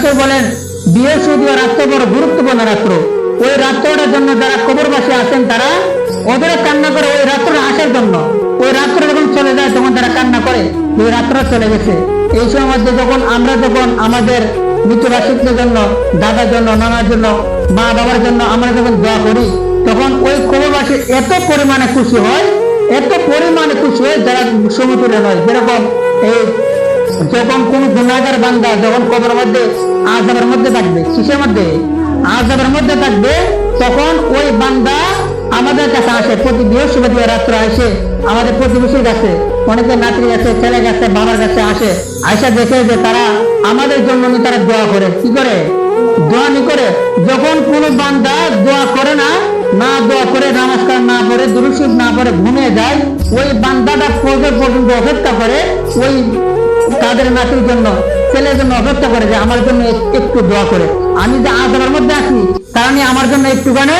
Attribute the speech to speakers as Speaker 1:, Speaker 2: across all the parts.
Speaker 1: রাত্র বলেন বৃহস্পতিবার রাত্র বড় গুরুত্বপূর্ণ রাত্র। ওই রাত্রটার জন্য যারা কবরবাসী আছেন তারা ওদের কান্না করে ওই রাত্র আসার জন্য। ওই রাত্র যখন চলে যায় তখন তারা কান্না করে ওই রাত্র চলে গেছে। এই সময়ের মধ্যে যখন আমাদের মৃত্যুবাসীদের জন্য, দাদার জন্য, নানার জন্য, মা বাবার জন্য আমরা যখন দোয়া করি, তখন ওই কবরবাসী এত পরিমাণে খুশি হয়, এত পরিমাণে খুশি হয় যারা সমতুল্য নয়। যেরকম এই যখন কোন গুনাহগার বান্দা যখন কবরের মধ্যে আযাবের মধ্যে থাকবে, কিসের মধ্যে? আযাবের মধ্যে থাকবে, তখন ওই বান্দা আমাদের কাছে আসে, প্রতি বৃহস্পতিবার রাত্র আসে আমাদের প্রতিবেশীর কাছে, অনেকে নাতির কাছে, ছেলে কাছে, বাবার কাছে আসে, আয়সা দেখে যে তারা আমাদের জন্য তারা দোয়া করে। কি করে? দোয়া নি করে। যখন কোন বান্দা দোয়া করে না দোয়া করে, নমস্কার না পড়ে, দুরূদ শরীফ না পড়ে ঘুমিয়ে যায়, ওই বান্দাটা ফজর পর্যন্ত অপেক্ষা করে ওই তাদের নাতির জন্য, ছেলের জন্য অপেক্ষা করে যে আমার জন্য একটু দোয়া করে। আমি যে আযাবের মধ্যে আছি তারা নিয়ে আমার জন্য একটুখানি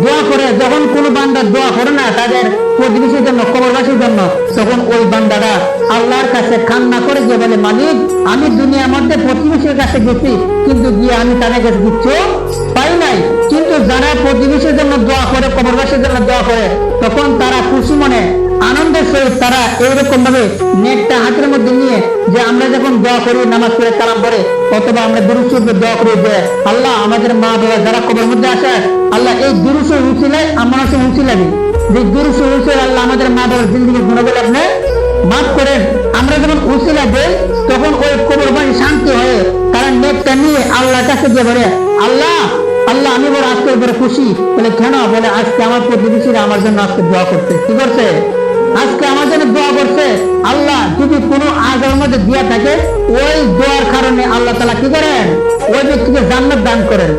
Speaker 1: দোয়া করে। যখন কোনো বান্দা দোয়া করে না তাদের প্রতিবেশীর জন্য, কবরবাসীর জন্য, তখন ওই বান্দারা আল্লাহর কাছে কান্না করে যে বলে, মালিক আমি দুনিয়ার মধ্যে প্রতিবেশীর কাছে গেছি, কিন্তু গিয়ে আমি তাদের কাছে কিচ্ছু পাই নাই। কিন্তু যারা প্রতিবেশীর জন্য দোয়া করে, কবরবাসীর জন্য দোয়া করে, তখন তারা খুশি মনে, আনন্দের সহিত তারা এইরকম ভাবে নেকটা হাতের মধ্যে নিয়ে, যে আমরা যখন দোয়া করি, নামাজ পড়ে, কালাম পড়ে, অথবা আমরা দুরূদ শরীফে দোয়া করি যে আল্লাহ আমাদের মা বাবা যারা কবরের মধ্যে আসে, আল্লাহ এই দুরূদ শরীফ উসিলায় আমার উসিলা দিই, যে দুরূদ শরীফ উসিলায় আল্লাহ আমাদের মা বাবার জিন্দেগির গুনাহগুলো আপনি মাফ করেন। আমরা যখন উসিলা দেই তখন ওই কবরবাসী শান্তি হয়ে তারা নেকটা নিয়ে আল্লাহর কাছে গিয়ে বলে, আল্লাহ আল্লাহ আমি বড় আজকে বড় খুশি। বলে কেন? বলে আজকে আমার প্রতিবেশীরা আমার জন্য আজকে দোয়া করতে, কি করছে? আজকে আমার জন্য দোয়া করছে। আল্লাহ যদি কোনো আযাবের মধ্যে দিয়া থাকে, ওই দোয়ার কারণে আল্লাহ তাআলা কি করেন? ওই ব্যক্তিকে জান্নাত দান করেন।